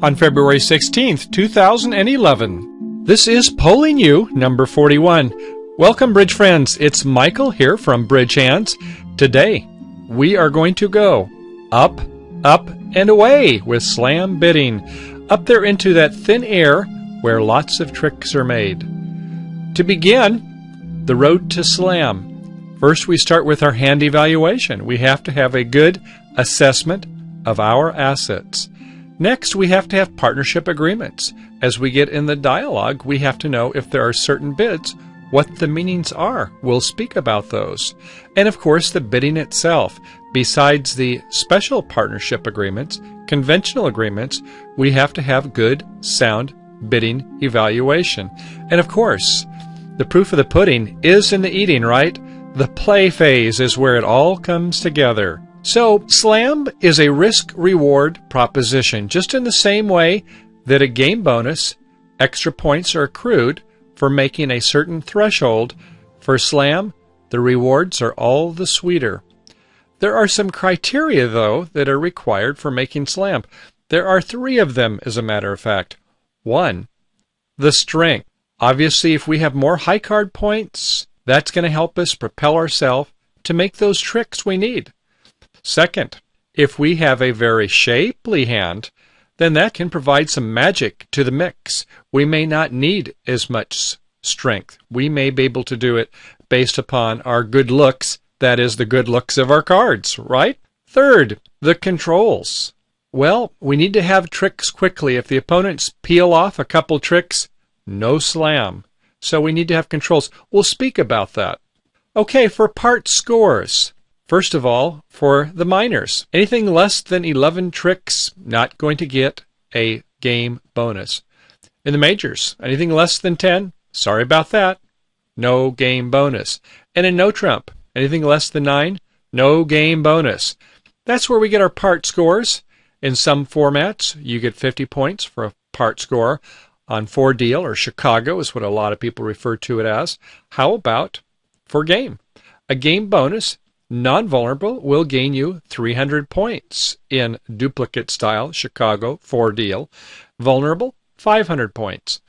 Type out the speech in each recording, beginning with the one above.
on February 16th, 2011. This is Polling You, number 41. Welcome, Bridge friends. It's Michael here from BridgeHands. Today, we are going to go up, up, and away with slam bidding, up there into that thin air where lots of tricks are made. To begin, the road to slam. First, we start with our hand evaluation. We have to have a good assessment of our assets. Next, we have to have partnership agreements. As we get in the dialogue, we have to know if there are certain bids, what the meanings are. We'll speak about those. And of course, the bidding itself. Besides the special partnership agreements, conventional agreements, we have to have good, sound bidding evaluation. And of course, the proof of the pudding is in the eating, right? The play phase is where it all comes together. So, slam is a risk-reward proposition, just in the same way that a game bonus, extra points are accrued for making a certain threshold. For slam, the rewards are all the sweeter. There are some criteria, though, that are required for making slam. There are 3 of them, as a matter of fact. 1, the strength. Obviously, if we have more high card points, that's going to help us propel ourselves to make those tricks we need. Second, if we have a very shapely hand, then that can provide some magic to the mix. We may not need as much strength. We may be able to do it based upon our good looks, that is, the good looks of our cards, right? Third, the controls. Well, we need to have tricks quickly. If the opponents peel off a couple tricks, no slam. So we need to have controls. We'll speak about that. Okay, for part scores. First of all, for the minors, anything less than 11 tricks, not going to get a game bonus. In the majors, anything less than 10, sorry about that, no game bonus. And in no trump, anything less than 9, no game bonus. That's where we get our part scores. In some formats, you get 50 points for a part score. On 4-deal, or Chicago is what a lot of people refer to it as. How about for game? A game bonus, non-vulnerable, will gain you 300 points. In duplicate style, Chicago, 4-deal. Vulnerable, 500 points.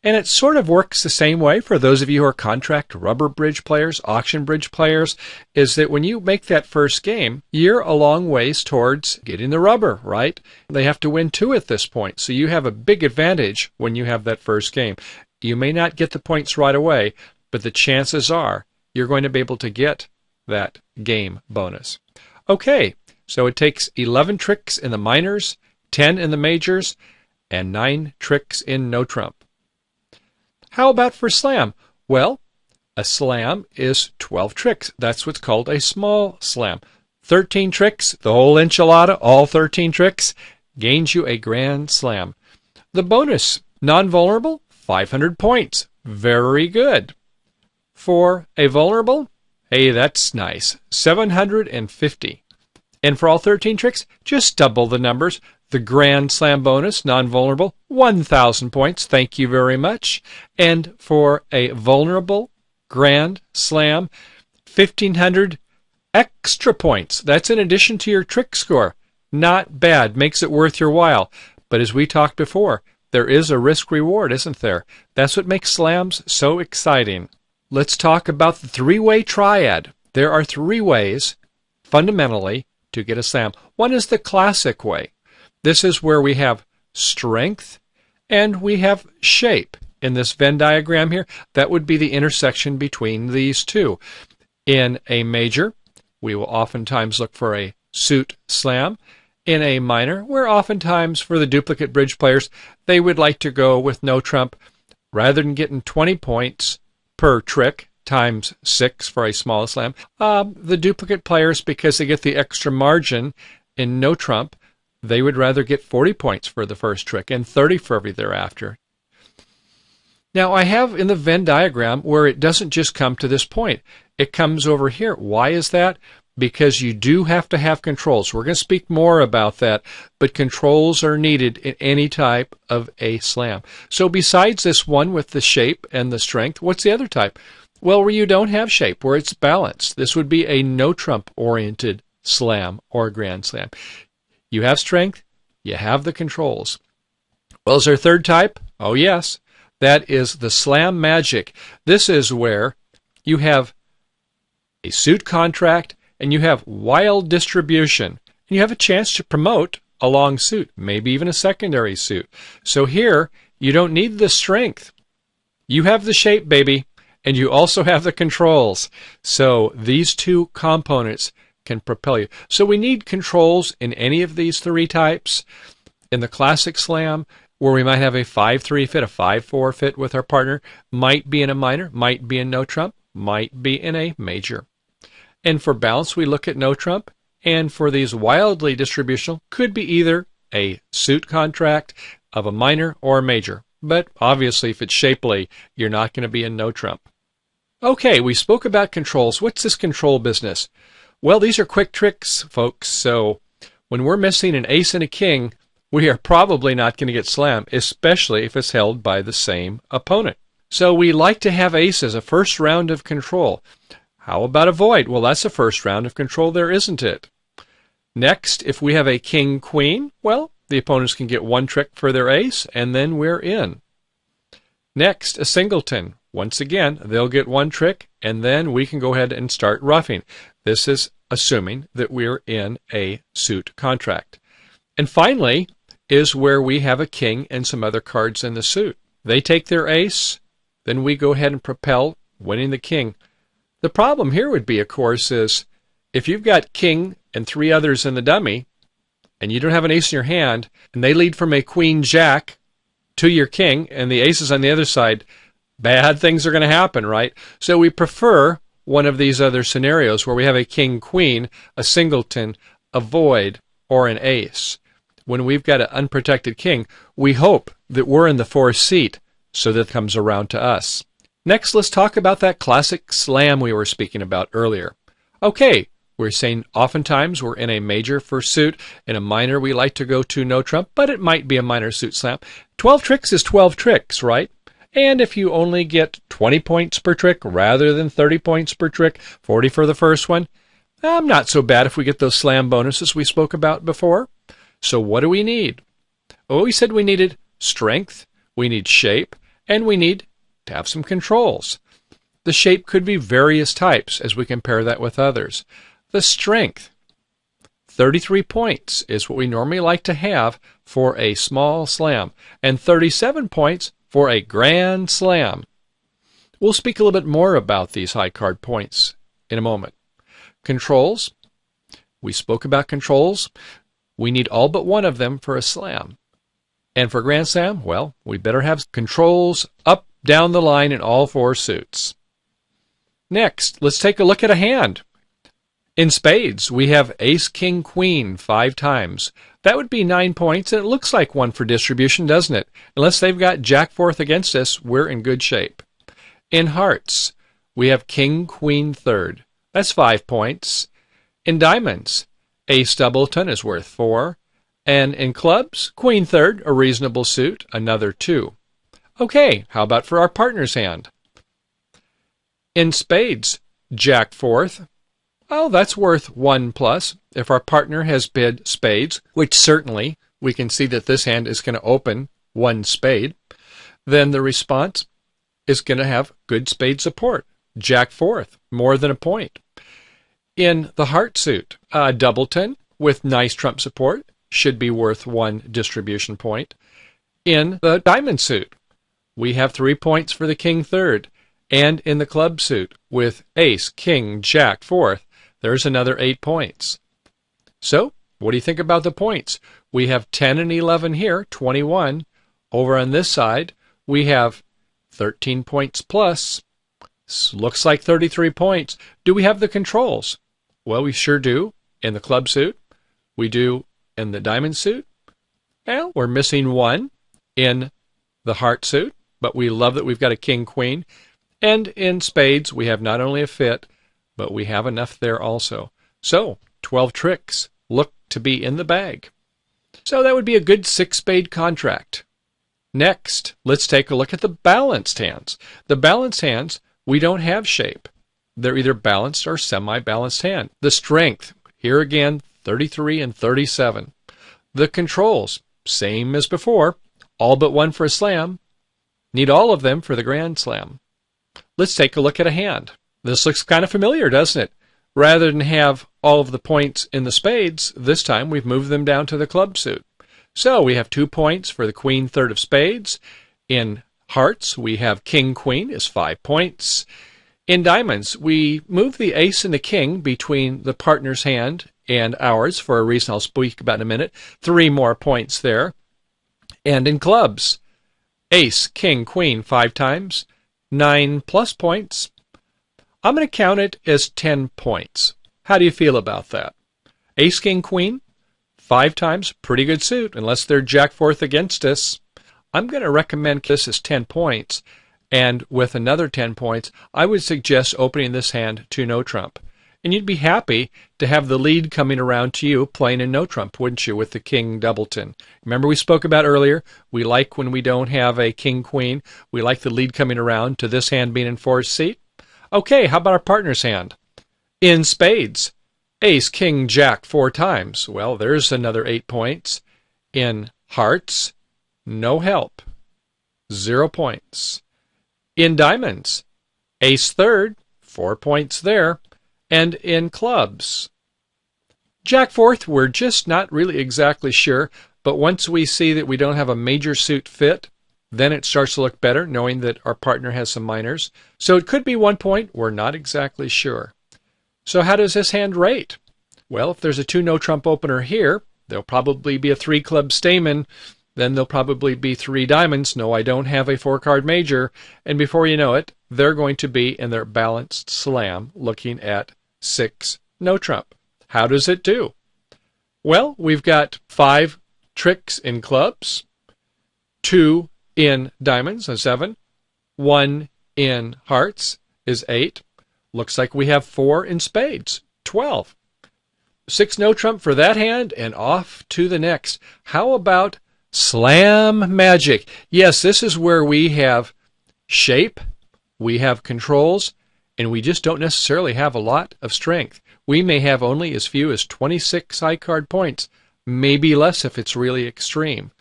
And it sort of works the same way for those of you who are contract rubber bridge players, auction bridge players, is that when you make that first game, you're a long ways towards getting the rubber, right? They have to win 2 at this point, so you have a big advantage when you have that first game. You may not get the points right away, but the chances are you're going to be able to get that game bonus. Okay, so it takes 11 tricks in the minors, 10 in the majors, and 9 tricks in no trump. How about for slam? Well, a slam is 12 tricks. That's what's called a small slam. 13 tricks, the whole enchilada, all 13 tricks, gains you a grand slam. The bonus, non-vulnerable, 500 points. Very good. For a vulnerable, hey, that's nice, 750. And for all 13 tricks, just double the numbers. The Grand Slam bonus, non-vulnerable, 1,000 points. Thank you very much. And for a vulnerable Grand Slam, 1,500 extra points. That's in addition to your trick score. Not bad. Makes it worth your while. But as we talked before, there is a risk-reward, isn't there? That's what makes slams so exciting. Let's talk about the 3-way triad. There are 3 ways, fundamentally, to get a slam. One is the classic way. This is where we have strength and we have shape. In this Venn diagram here, that would be the intersection between these 2. In a major, we will oftentimes look for a suit slam. In a minor, where oftentimes for the duplicate bridge players, they would like to go with no trump. Rather than getting 20 points per trick, times 6 for a small slam, the duplicate players, because they get the extra margin in no trump, they would rather get 40 points for the first trick and 30 for every thereafter. Now, I have in the Venn diagram where it doesn't just come to this point. It comes over here. Why is that? Because you do have to have controls. We're going to speak more about that, but controls are needed in any type of a slam. So besides this one with the shape and the strength, what's the other type? Well, where you don't have shape, where it's balanced. This would be a no-trump-oriented slam or grand slam. You have strength, you have the controls. Well, is there a third type? Oh, yes. That is the slam magic. This is where you have a suit contract and you have wild distribution. And you have a chance to promote a long suit, maybe even a secondary suit. So here, you don't need the strength. You have the shape, baby, and you also have the controls. So these two components can propel you. So we need controls in any of these three types. In the classic slam, where we might have a 5-3 fit, a 5-4 fit with our partner, might be in a minor, might be in no trump, might be in a major. And for balance, we look at no trump. And for these wildly distributional, could be either a suit contract of a minor or a major. But obviously, if it's shapely, you're not going to be in no trump. Okay, we spoke about controls. What's this control business? Well, these are quick tricks, folks. So when we're missing an ace and a king, we are probably not going to get slammed, especially if it's held by the same opponent. So we like to have aces, a first round of control. How about a void? Well, that's a first round of control there, isn't it? Next, if we have a king-queen, well, the opponents can get one trick for their ace, and then we're in. Next, a singleton. Once again, they'll get one trick, and then we can go ahead and start roughing. This is assuming that we're in a suit contract. And finally is where we have a king and some other cards in the suit. They take their ace, then we go ahead and propel, winning the king. The problem here would be, of course, is if you've got king and three others in the dummy, and you don't have an ace in your hand, and they lead from a queen-jack to your king, and the ace is on the other side, bad things are going to happen, right? So we prefer one of these other scenarios where we have a king-queen, a singleton, a void, or an ace. When we've got an unprotected king, we hope that we're in the fourth seat, so that it comes around to us. Next, let's talk about that classic slam we were speaking about earlier. Okay, we're saying oftentimes we're in a major for suit. In a minor, we like to go to no trump, but it might be a minor suit slam. 12 tricks is 12 tricks, right? And if you only get 20 points per trick rather than 30 points per trick, 40 for the first one, not so bad if we get those slam bonuses we spoke about before. So what do we need? Oh, we said we needed strength, we need shape, and we need to have some controls. The shape could be various types as we compare that with others. The strength, 33 points is what we normally like to have for a small slam, and 37 points for a grand slam. We'll speak a little bit more about these high card points in a moment. Controls, we spoke about controls. We need all but one of them for a slam. And for grand slam, well, we better have controls up, down the line in all four suits. Next, let's take a look at a hand. In spades, we have ace, king, queen 5 times. That would be 9 points, and it looks like one for distribution, doesn't it? Unless they've got jack fourth against us, we're in good shape. In hearts, we have king, queen third. That's 5 points. In diamonds, ace doubleton is worth 4. And in clubs, queen third, a reasonable suit, another 2. Okay, how about for our partner's hand? In spades, jack fourth. Well, that's worth 1 plus. If our partner has bid spades, which certainly we can see that this hand is going to open 1 spade, then the response is going to have good spade support. Jack fourth, more than a point. In the heart suit, doubleton with nice trump support should be worth 1 distribution point. In the diamond suit, we have 3 points for the king third. And in the club suit with ace, king, jack fourth, there's another 8 points. So, what do you think about the points? We have 10 and 11 here, 21. Over on this side, we have 13 points plus. Looks like 33 points. Do we have the controls? Well, we sure do in the club suit. We do in the diamond suit. Well, we're missing 1 in the heart suit, but we love that we've got a king-queen. And in spades, we have not only a fit, but we have enough there also. So, 12 tricks look to be in the bag. So that would be a good 6-spade contract. Next, let's take a look at the balanced hands. The balanced hands, we don't have shape. They're either balanced or semi-balanced hand. The strength, here again, 33 and 37. The controls, same as before, All but one for a slam. Need all of them for the grand slam. Let's take a look at a hand. This looks kind of familiar, doesn't it? Rather than have all of the points in the spades, this time we've moved them down to the club suit. So we have 2 points for the queen third of spades. In hearts, we have king queen is 5 points. In diamonds, we move the ace and the king between the partner's hand and ours for a reason I'll speak about in a minute. 3 more points there. And in clubs, ace, king, queen 5 times, 9 plus points. I'm going to count it as 10 points. How do you feel about that? Ace, king, queen, 5 times, pretty good suit, unless they're jack fourth against us. I'm going to recommend this as 10 points, and with another 10 points, I would suggest opening this hand to no trump. And you'd be happy to have the lead coming around to you playing in no trump, wouldn't you, with the king doubleton? Remember we spoke about earlier, we like when we don't have a king queen, we like the lead coming around to this hand being in fourth seat. Okay, how about our partner's hand? In spades, ace, king, jack 4 times. Well, there's another 8 points. In hearts, no help, 0 points. In diamonds, ace third, 4 points there. And in clubs, jack fourth, we're just not really exactly sure, but once we see that we don't have a major suit fit, then it starts to look better, knowing that our partner has some minors. So it could be 1 point, we're not exactly sure. So how does this hand rate? Well, if there's a 2 no trump opener here, there'll probably be a 3 club stamen, then there'll probably be 3 diamonds. No, I don't have a 4 card major, and before you know it, they're going to be in their balanced slam looking at 6 no trump. How does it do? Well, we've got 5 tricks in clubs, 2 in diamonds, a 7, 1 in hearts is 8. Looks like we have 4 in spades, 12. 6 no trump for that hand, and off to the next. How about slam magic? Yes, this is where we have shape, we have controls, and we just don't necessarily have a lot of strength. We may have only as few as 26 high card points, maybe less if it's really extreme.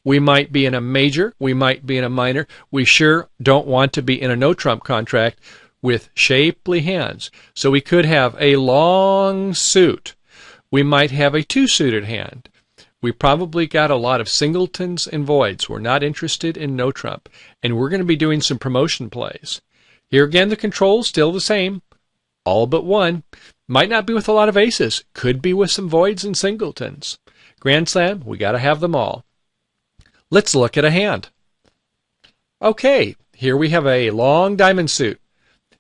We might be in a major, we might be in a minor. We sure don't want to be in a no trump contract with shapely hands. So we could have a long suit. We might have a 2-suited hand. We probably got a lot of singletons and voids. We're not interested in no trump. And we're going to be doing some promotion plays. Here again, the control's still the same. All but 1. Might not be with a lot of aces. Could be with some voids and singletons. Grand slam, we got to have them all. Let's look at a hand. Okay, here we have a long diamond suit.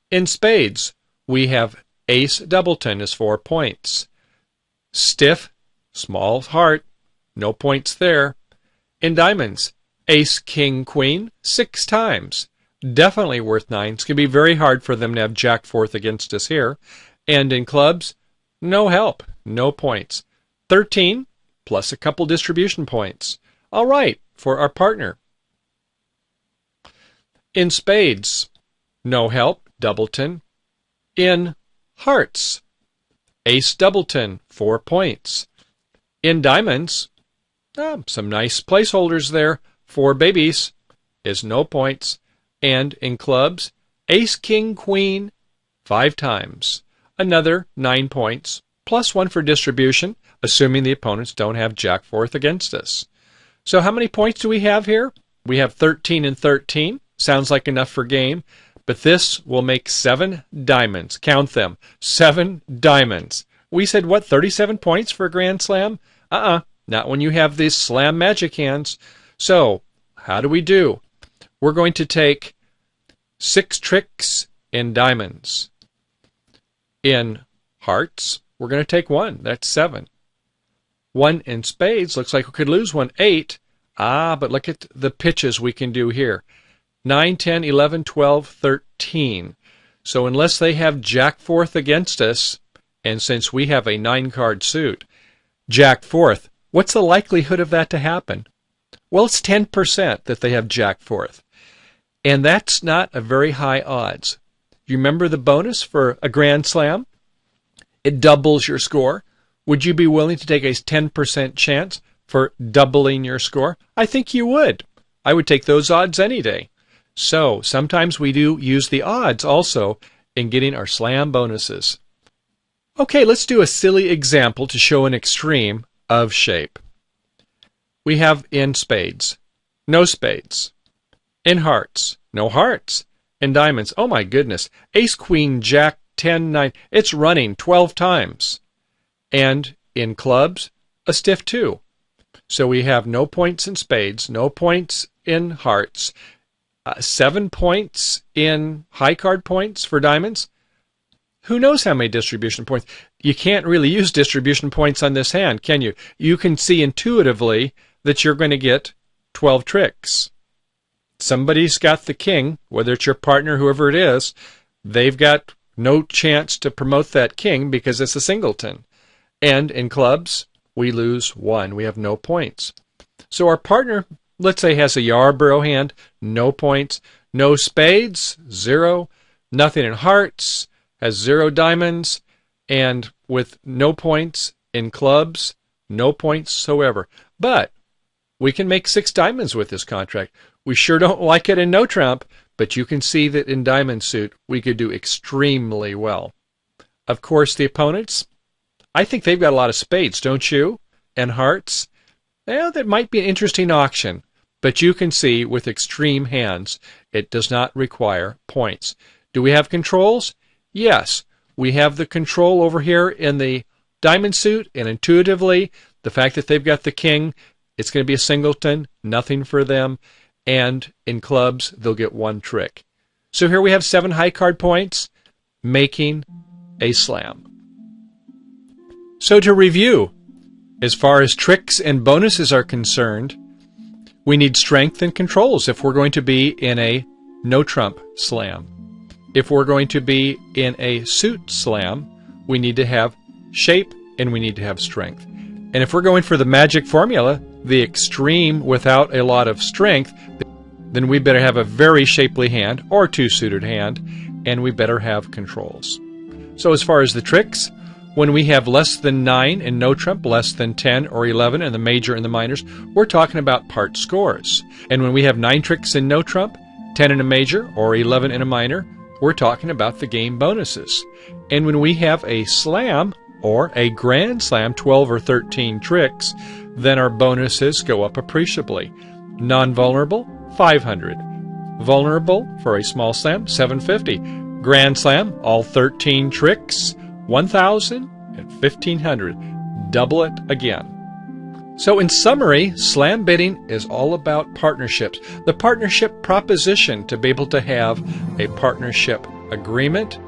In spades, we have ace doubleton is 4 points. Stiff, small heart, no points there. In diamonds, ace, king, queen, 6 times. Definitely worth 9. It's going to be very hard for them to have jack fourth against us here. And in clubs, no help, no points. 13 plus a couple distribution points. All right, for our partner. In spades, no help, doubleton. In hearts, ace doubleton, 4 points. In diamonds, some nice placeholders there. 4 babies is no points. And in clubs, ace, king, queen, 5 times. Another 9 points, plus 1 for distribution, assuming the opponents don't have jack fourth against us. So how many points do we have here? We have 13 and 13. Sounds like enough for game. But this will make 7 diamonds. Count them. 7 diamonds. We said, what, 37 points for a grand slam? Not when you have these slam magic hands. So, how do we do? We're going to take 6 tricks in diamonds. In hearts, we're going to take 1. That's 7. 1 in spades. Looks like we could lose 1. 8. But look at the pitches we can do here. 9, 10, 11, 12, 13. So unless they have jack fourth against us, and since we have a 9-card suit, jack fourth, what's the likelihood of that to happen? Well, it's 10% that they have jack fourth. And that's not a very high odds. You remember the bonus for a grand slam? It doubles your score. Would you be willing to take a 10% chance for doubling your score? I think you would. I would take those odds any day. So sometimes we do use the odds also in getting our slam bonuses. Okay, let's do a silly example to show an extreme of shape. We have in spades, no spades. In hearts, no hearts. In diamonds, oh my goodness, ace, queen, jack, 10, 9, it's running 12 times. And in clubs, a stiff 2. So we have no points in spades, no points in hearts, 7 points in high card points for diamonds. Who knows how many distribution points? You can't really use distribution points on this hand, can you? You can see intuitively that you're going to get 12 tricks. Somebody's got the king, whether it's your partner, whoever it is, they've got no chance to promote that king because it's a singleton. And in clubs, we lose 1. We have no points. So our partner, let's say, has a Yarborough hand, no points. No spades, 0. Nothing in hearts, has 0 diamonds. And with no points in clubs, no points whatsoever. But we can make 6 diamonds with this contract. We sure don't like it in no trump, but you can see that in diamond suit, we could do extremely well. Of course, the opponents, I think they've got a lot of spades, don't you? And hearts. Well, that might be an interesting auction, but you can see with extreme hands, it does not require points. Do we have controls? Yes. We have the control over here in the diamond suit, and intuitively, the fact that they've got the king, it's going to be a singleton, nothing for them. And in clubs, they'll get 1 trick. So here we have 7 high card points, making a slam. So to review, as far as tricks and bonuses are concerned, we need strength and controls if we're going to be in a no-trump slam. If we're going to be in a suit slam, we need to have shape and we need to have strength. And if we're going for the magic formula, the extreme without a lot of strength, then we better have a very shapely hand or 2-suited hand, and we better have controls. So as far as the tricks, when we have less than 9 in no trump, less than 10 or 11 in the major and the minors, we're talking about part scores. And when we have 9 tricks in no trump, 10 in a major or 11 in a minor, we're talking about the game bonuses. And when we have a slam or a grand slam, 12 or 13 tricks, then our bonuses go up appreciably. Non-vulnerable, 500. Vulnerable for a small slam, 750. Grand slam, all 13 tricks, 1,000 and 1,500. Double it again. So in summary, slam bidding is all about partnerships. The partnership proposition to be able to have a partnership agreement,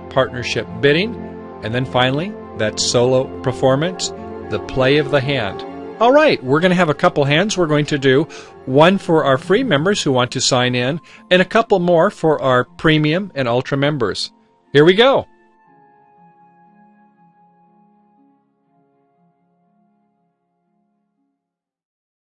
partnership bidding, and then finally, that solo performance, the play of the hand. All right, we're going to have a couple hands we're going to do. One for our free members who want to sign in, and a couple more for our premium and ultra members. Here we go.